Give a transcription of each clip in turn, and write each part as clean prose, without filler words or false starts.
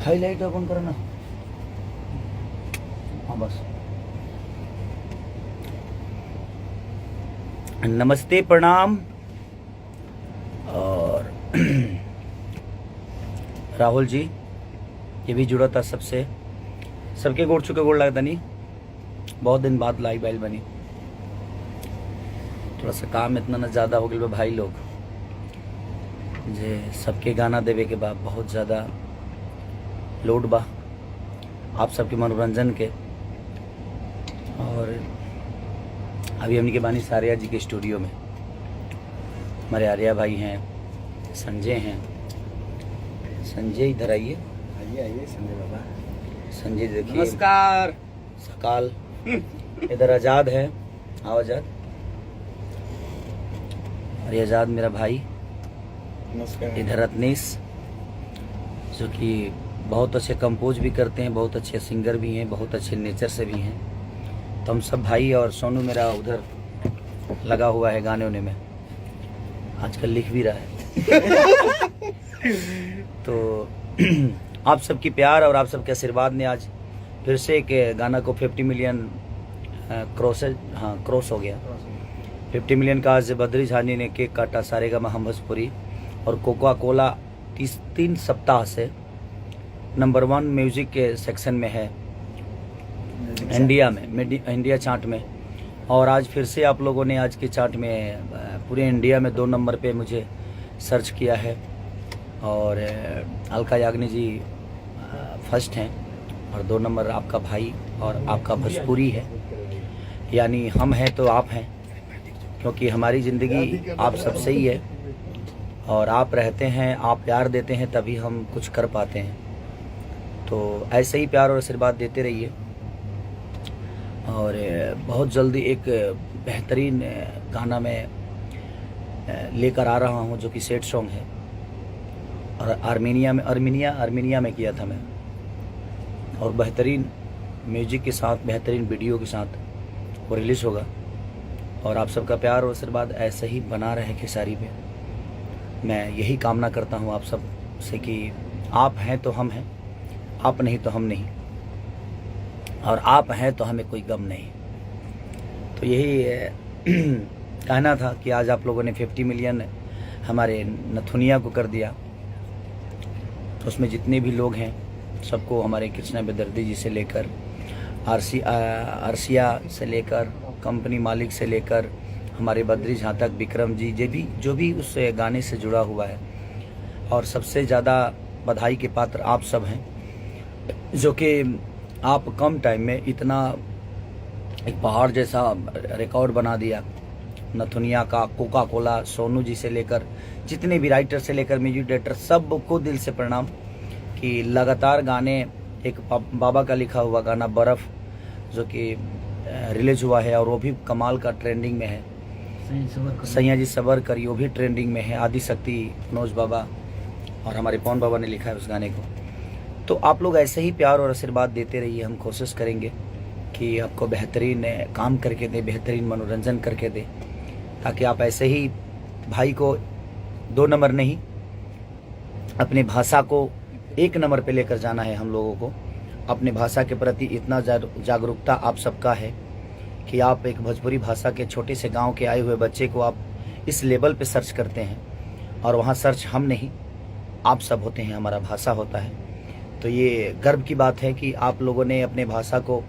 Highlight open करो ना। हाँ बस। नमस्ते, प्रणाम। और राहुल जी ये भी जुड़ा था सबसे, सबके गोड़ चुके गोड़ लगता नहीं, बहुत दिन बाद लाइव बाइल बनी। थोड़ा सा काम इतना न ज़्यादा हो गया भाई लोग जे सबके गाना देवे के बाद बहुत ज़्यादा लोड बा आप सबके मनोरंजन के। और अभी हमने के बानी सारिया जी के स्टूडियो में, हमारे आर्या भाई हैं, संजय हैं। संजय इधर आइए, आइए संजय बाबा। संजय देखिए, नमस्कार। सकाल। इधर आज़ाद है, आओ आज़ाद। और ये आज़ाद मेरा भाई। नमस्कार। इधर रत्नेश जो कि बहुत अच्छे कंपोज भी करते हैं, बहुत अच्छे सिंगर भी हैं, बहुत अच्छे नेचर से भी हैं। तो हम सब भाई, और सोनू मेरा उधर लगा हुआ है गाने वाने में, आजकल लिख भी रहा है। तो आप सबकी प्यार और आप सबके आशीर्वाद ने आज फिर से एक गाना को 50 मिलियन क्रॉस हो गया। 50 मिलियन का आज बद्री झानी ने केक काटा सारेगामा भोजपुरी, और कोका कोला 3 सप्ताह से नंबर 1 म्यूजिक के सेक्शन में है इंडिया में, इंडिया चार्ट में। और आज फिर से आप लोगों ने आज के चार्ट में पूरे इंडिया में 2 नंबर पे मुझे सर्च किया है। और अलका याग्निक जी फर्स्ट हैं, और 2 नंबर आपका भाई और आपका भोजपुरी है। यानी हम हैं तो आप हैं, क्योंकि हमारी ज़िंदगी आप सबसे ही है, और आप रहते हैं, आप प्यार देते हैं, तभी हम कुछ कर पाते हैं। तो ऐसे ही प्यार और आशीर्वाद देते रहिए। और बहुत जल्दी एक बेहतरीन गाना मैं लेकर आ रहा हूं, जो कि सेट सॉन्ग है, और आर्मीनिया में किया था मैं, और बेहतरीन म्यूजिक के साथ, बेहतरीन वीडियो के साथ वो रिलीज़ होगा। और आप सबका प्यार और आशीर्वाद ऐसे ही बना रहे खेसारी पे। मैं यही कामना करता हूं आप सब से कि आप हैं तो हम हैं, आप नहीं तो हम नहीं, और आप हैं तो हमें कोई गम नहीं। तो यही कहना था कि आज आप लोगों ने 50 मिलियन हमारे नथुनिया को कर दिया। तो उसमें जितने भी लोग हैं सबको, हमारे कृष्णा बेदर्दी जी से लेकर आरसिया से लेकर कंपनी मालिक से लेकर हमारे बद्री झा तक, विक्रम जी जो भी उस गाने से जुड़ा हुआ है। और सबसे ज़्यादा बधाई के पात्र आप सब हैं, जो कि आप कम टाइम में इतना एक पहाड़ जैसा रिकॉर्ड बना दिया। नथुनिया का, कोका कोला, सोनू जी से लेकर जितने भी राइटर से लेकर म्यूजिक डायरेक्टर, सबको दिल से प्रणाम कि लगातार गाने, एक बाबा का लिखा हुआ गाना बर्फ़ जो कि रिलीज हुआ है, और वो भी कमाल का ट्रेंडिंग में है। सैया जी सबर करी, वो भी ट्रेंडिंग में है। आदि शक्ति मनोज बाबा और हमारे पवन बाबा ने लिखा है उस गाने को। तो आप लोग ऐसे ही प्यार और आशीर्वाद देते रहिए। हम कोशिश करेंगे कि आपको बेहतरीन काम करके दें, बेहतरीन मनोरंजन करके दें, ताकि आप ऐसे ही भाई को 2 नंबर नहीं, अपने भाषा को 1 नंबर पे लेकर जाना है। हम लोगों को अपने भाषा के प्रति इतना जागरूकता आप सबका है कि आप एक भोजपुरी भाषा के छोटे से गांव के आए हुए बच्चे को आप इस लेवल पे सर्च करते हैं, और वहाँ सर्च हम नहीं, आप सब होते हैं, हमारा भाषा होता है। तो ये गर्व की बात है कि आप लोगों ने अपने भाषा को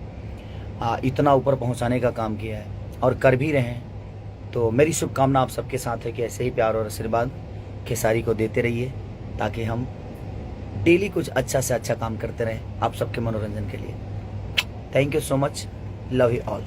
इतना ऊपर पहुंचाने का काम किया है, और कर भी रहे हैं। तो मेरी शुभकामना आप सबके साथ है कि ऐसे ही प्यार और आशीर्वाद खेसारी को देते रहिए, ताकि हम डेली कुछ अच्छा से अच्छा काम करते रहें आप सबके मनोरंजन के लिए। Thank you so much, love you all.